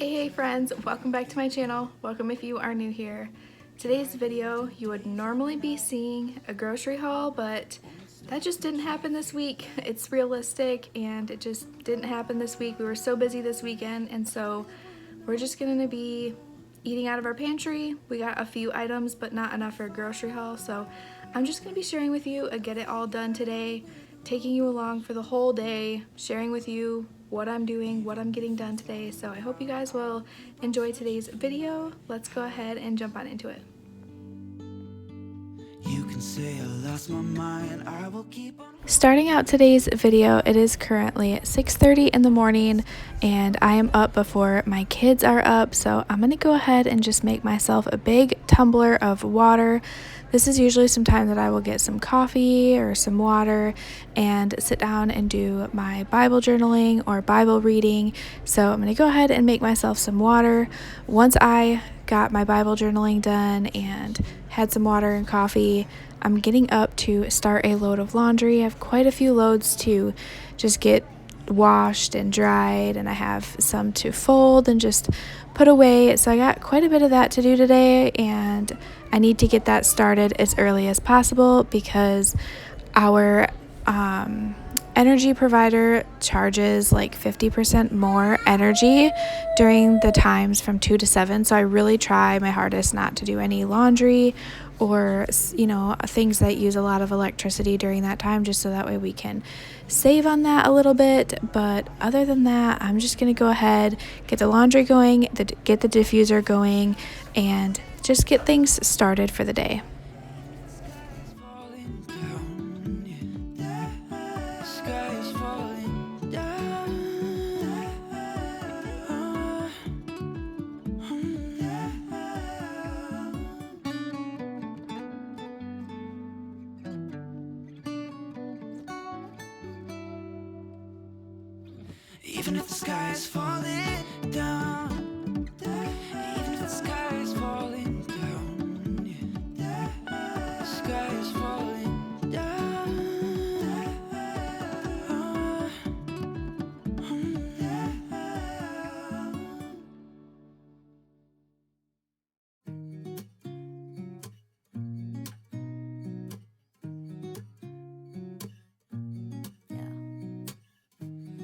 Hey friends, welcome back to my channel. Welcome if you are new here. Today's video, you would normally be seeing a grocery haul, but that just didn't happen this week. It's realistic and it just didn't happen this week. We were so busy this weekend, and so we're just gonna be eating out of our pantry. We got a few items, but not enough for a grocery haul, so I'm just gonna be sharing with you a get it all done today, taking you along for the whole day, sharing with you what I'm doing, what I'm getting done today. So I hope you guys will enjoy today's video. Let's go ahead and jump on into it. You can say I lost my mind. I will keep on. Starting out today's video, it is currently 6:30 in the morning and I am up before my kids are up, so I'm gonna go ahead and just make myself a big tumbler of water. This is usually some time that I will get some coffee or some water and sit down and do my Bible journaling or Bible reading. So I'm going to go ahead and make myself some water. Once I got my Bible journaling done and had some water and coffee, I'm getting up to start a load of laundry. I have quite a few loads to just get washed and dried, and I have some to fold and just put away. So I got quite a bit of that to do today, and I need to get that started as early as possible because our energy provider charges like 50% more energy during the times from 2 to 7. So I really try my hardest not to do any laundry or, things that use a lot of electricity during that time, just so that way we can save on that a little bit. But other than that, I'm just going to go ahead, get the laundry going, get the diffuser going, and just get things started for the day. Even if the sky is falling down, even if the sky is falling down, the sky is falling down.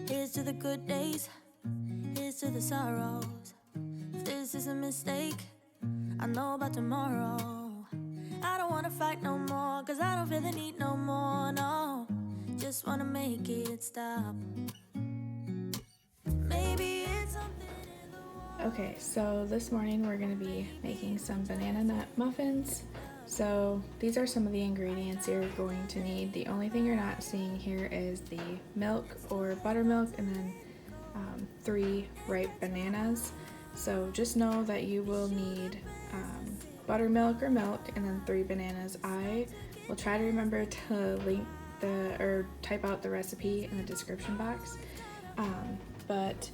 Here's to the good days, here's to the sorrows. If this is a mistake, I know about tomorrow. I don't wanna fight no more, cause I don't feel the need no more, no. Just wanna make it stop. Maybe it's something in the water. Okay, so this morning we're gonna be making some banana nut muffins. So these are some of the ingredients you're going to need. The only thing you're not seeing here is the milk or buttermilk, and then 3 ripe bananas. So just know that you will need buttermilk or milk and then 3 bananas. I will try to remember to link type out the recipe in the description box. But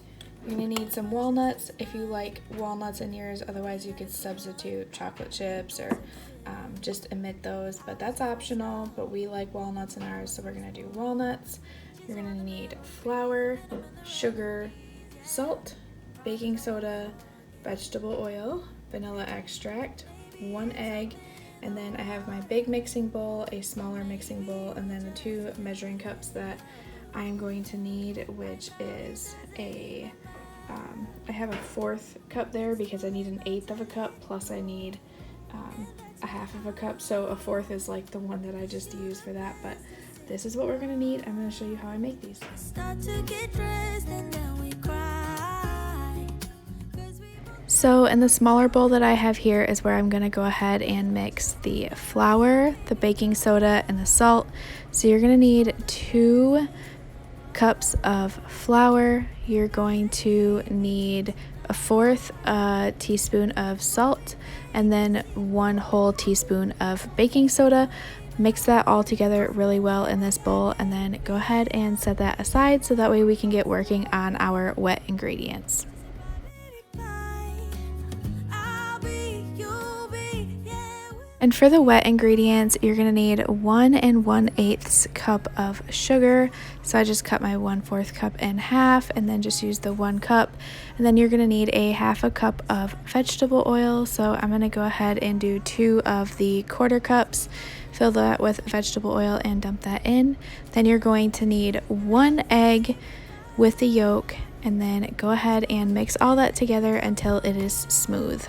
you're gonna need some walnuts if you like walnuts in yours. Otherwise you could substitute chocolate chips or just omit those, but that's optional. But we like walnuts in ours, so we're gonna do walnuts. You're gonna need flour, sugar, salt, baking soda, vegetable oil, vanilla extract, 1 egg, and then I have my big mixing bowl, a smaller mixing bowl, and then the 2 measuring cups that I'm going to need, which is I have a 4th cup there because I need an 1/8 of a cup, plus I need a 1/2 of a cup, so a 4th is like the one that I just used for that. But this is what we're gonna need. I'm gonna show you how I make these. So in the smaller bowl that I have here is where I'm gonna go ahead and mix the flour, the baking soda, and the salt. So you're gonna need 2 cups of flour. You're going to need a 1/4 teaspoon of salt, and then 1 whole teaspoon of baking soda. Mix that all together really well in this bowl, and then go ahead and set that aside so that way we can get working on our wet ingredients. And for the wet ingredients, you're gonna need 1 1/8 cup of sugar. So I just cut my 1/4 cup in half and then just use the 1 cup. And then you're gonna need a 1/2 cup of vegetable oil. So I'm gonna go ahead and do 2 of the 1/4 cups, fill that with vegetable oil and dump that in. Then you're going to need 1 egg with the yolk, and then go ahead and mix all that together until it is smooth.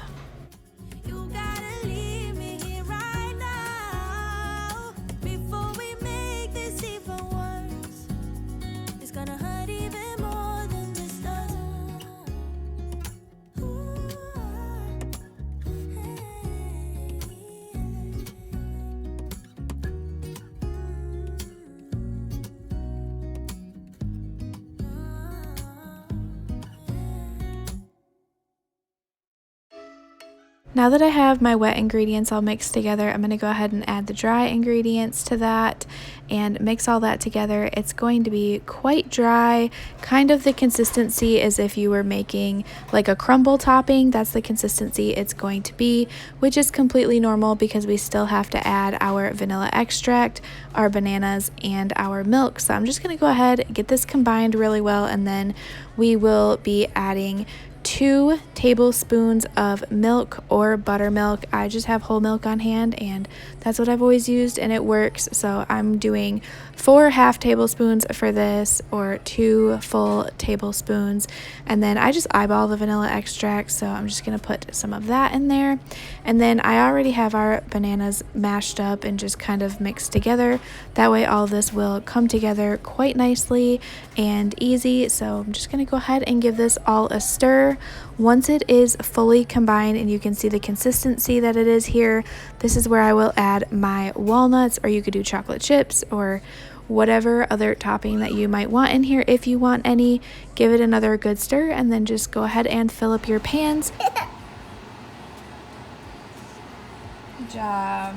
Now that I have my wet ingredients all mixed together, I'm going to go ahead and add the dry ingredients to that and mix all that together. It's going to be quite dry, kind of the consistency as if you were making like a crumble topping. That's the consistency it's going to be, which is completely normal because we still have to add our vanilla extract, our bananas, and our milk. So I'm just going to go ahead and get this combined really well, and then we will be adding 2 tablespoons of milk or buttermilk. I just have whole milk on hand, and that's what I've always used, and it works. So I'm doing 4 half tablespoons for this, or 2 full tablespoons, and then I just eyeball the vanilla extract, so I'm just gonna put some of that in there. And then I already have our bananas mashed up and just kind of mixed together. That way all this will come together quite nicely and easy. So I'm just gonna go ahead and give this all a stir. Once it is fully combined and you can see the consistency that it is here, this is where I will add my walnuts, or you could do chocolate chips or whatever other topping that you might want in here. If you want any, give it another good stir, and then just go ahead and fill up your pans. Good job.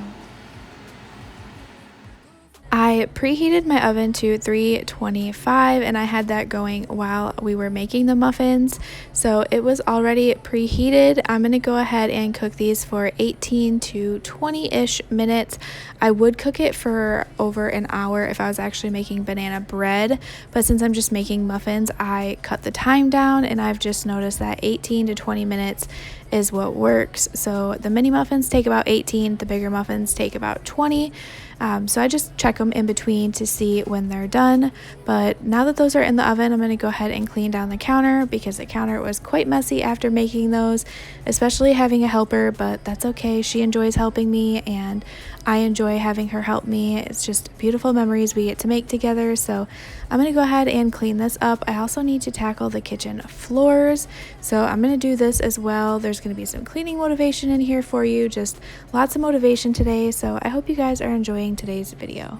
I preheated my oven to 325, and I had that going while we were making the muffins, so it was already preheated. I'm going to go ahead and cook these for 18 to 20-ish minutes. I would cook it for over an hour if I was actually making banana bread, but since I'm just making muffins, I cut the time down, and I've just noticed that 18 to 20 minutes is what works. So the mini muffins take about 18, the bigger muffins take about 20. So I just check them in between to see when they're done. But now that those are in the oven, I'm going to go ahead and clean down the counter, because the counter was quite messy after making those, especially having a helper, but that's okay. She enjoys helping me, and I enjoy having her help me. It's just beautiful memories we get to make together. So I'm going to go ahead and clean this up. I also need to tackle the kitchen floors, so I'm going to do this as well. There's going to be some cleaning motivation in here for you, just lots of motivation today. So I hope you guys are enjoying today's video.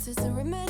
Just to remember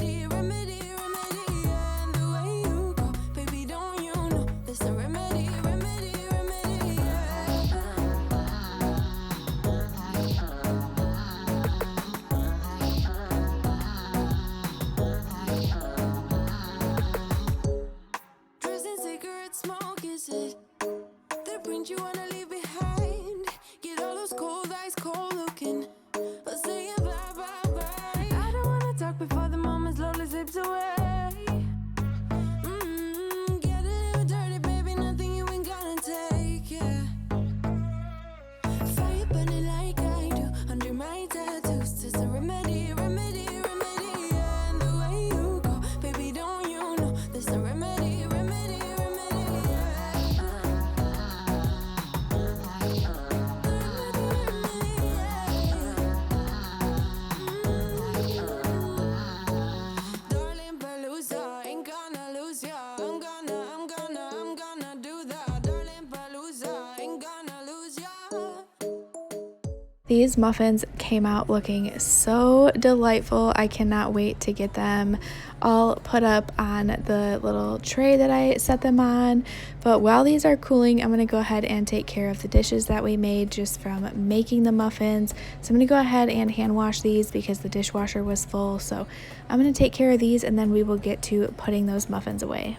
These muffins came out looking so delightful. I cannot wait to get them all put up on the little tray that I set them on. But while these are cooling, I'm going to go ahead and take care of the dishes that we made just from making the muffins. So I'm going to go ahead and hand wash these because the dishwasher was full. So I'm going to take care of these and then we will get to putting those muffins away.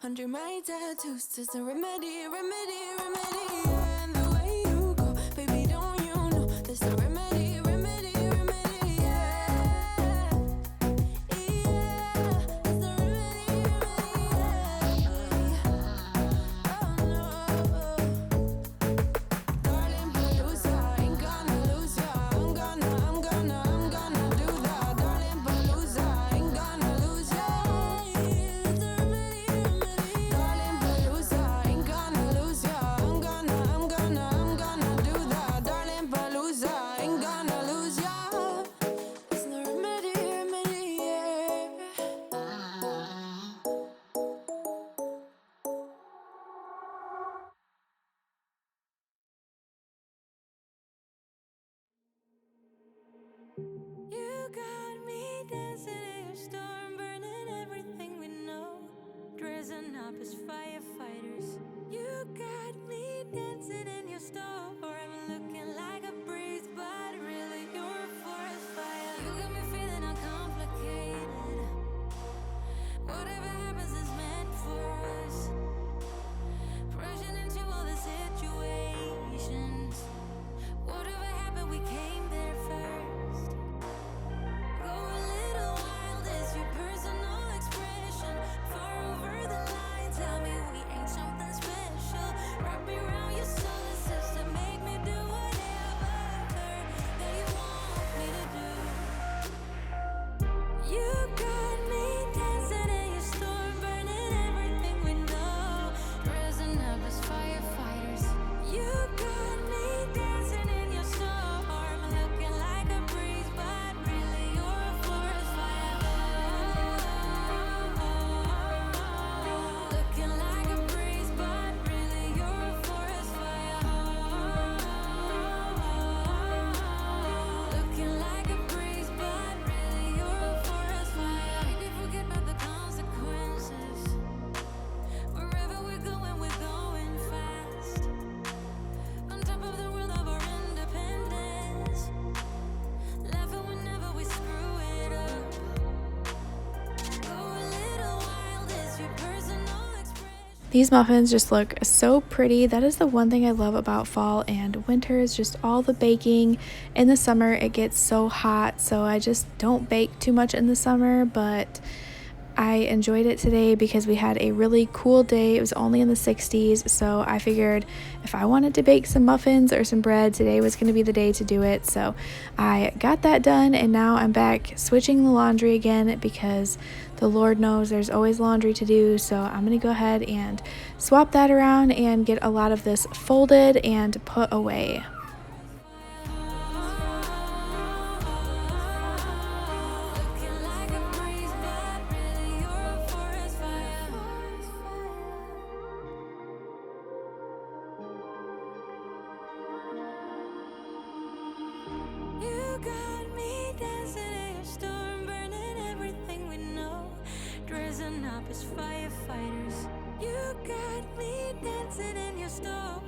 Under my tattoos, there's a remedy, remedy, remedy. And the way you go, baby, don't you know? There's a remedy, remedy, remedy. Yeah, yeah. There's a remedy, remedy. Oh no, darling, Palooza, ain't gonna lose ya. I'm gonna do that. Darling, Palooza, ain't gonna lose ya. There's a remedy, remedy. Darling, Palooza, ain't gonna lose ya. I'm gonna do that. Darling, Palooza, ain't gonna lose ya. There's no remedy, remedy, yeah. You got me dancing in a storm, burning everything we know, dressing up as firefighters. You got me dancing in your storm, looking like a breeze, but really you're a forest fire. You got me feeling uncomplicated. Whatever happens is meant for us. Rushing into all the situations. Whatever happened, we came there first. Go a little wild is your personal expression. Far over the line, tell me we ain't something special. Wrap me around your solar system, make me do whatever that you want me to do. You got me dancing in your storm, burning everything we know, dressing up as firefighters. You got me dancing in your storm, looking like a breeze, but really you're a forest fire. Looking like a breeze, but really you're a forest fire. Looking like a breeze, but really you're a forest fire. Maybe forget about the consequences. Wherever we're going fast. On top of the world of our independence. Laughing whenever we screw it up. Go a little wild is your personal expression. These muffins just look so pretty. That is the one thing I love about fall and winter is just all the baking. In the summer, it gets so hot, so I just don't bake too much in the summer, but I enjoyed it today because we had a really cool day. It was only in the 60s, so I figured if I wanted to bake some muffins or some bread, today was going to be the day to do it. So I got that done, and now I'm back switching the laundry again because the Lord knows there's always laundry to do. So I'm going to go ahead and swap that around and get a lot of this folded and put away. Looking like a breeze, but really you're a forest fire. You got me dancing in your storm, burning everything we know, dressing up as firefighters. You got me dancing in your storm,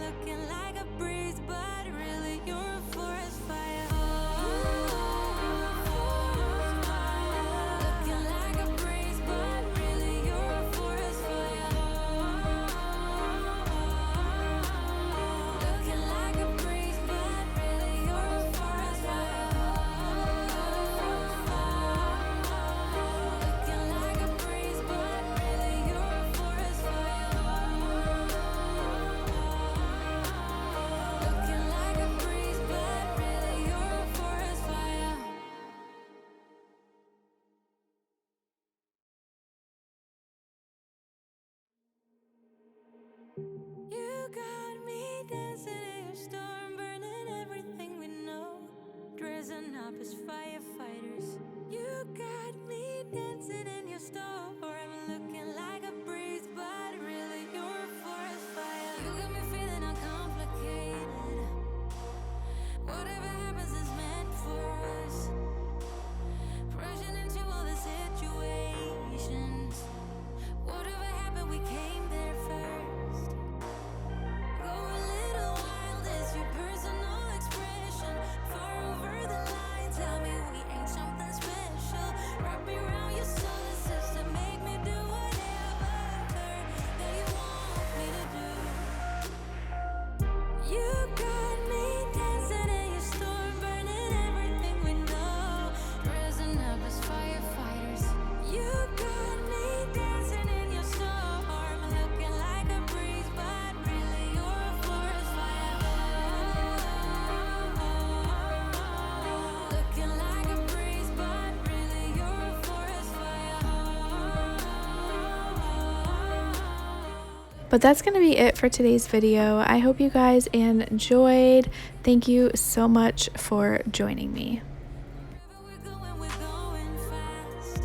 looking like a breeze, but really you're a forest fire. Looking like a breeze, but really you're a forest fire. Looking like a breeze, but really you're a forest fire. Looking like a breeze, but really you're a forest fire. Looking like a breeze, but really you're a forest fire. You got me dancing in your storm, burning everything we know, dressing up as firefighters. You got me dancing in your store. I'm looking like a breeze, but really you're a forest fire. You got me feeling uncomplicated. Whatever happens is meant for us. Rushing into all the situations. Whatever happened, we came there first. Go a little wild, it's your personal expression. Far over the line, tell me we ain't something special. Wrap me around your solar system, make me do whatever that you want me to do. You got me dancing in your storm, burning everything we know. Dressing up as firefighters. You got me dancing in your storm, looking like a breeze, but really you're a forest fire. Looking like a breeze, but really you're a forest fire. But that's going to be it for today's video. I hope you guys enjoyed. Thank you so much for joining me. Wherever we're going fast.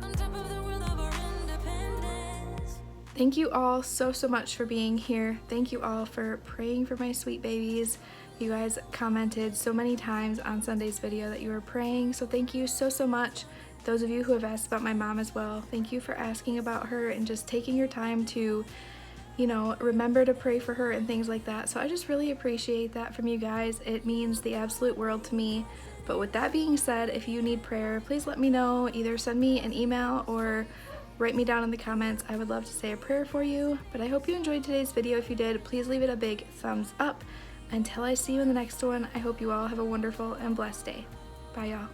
On top of the world of our independence. Thank you all so much for being here. Thank you all for praying for my sweet babies. You guys commented so many times on Sunday's video that you were praying, so thank you so much. Those of you who have asked about my mom as well, thank you for asking about her and just taking your time to, you know, remember to pray for her and things like that. So I just really appreciate that from you guys. It means the absolute world to me. But with that being said, if you need prayer, please let me know. Either send me an email or write me down in the comments. I would love to say a prayer for you. But I hope you enjoyed today's video. If you did, please leave it a big thumbs up. Until I see you in the next one, I hope you all have a wonderful and blessed day. Bye, y'all.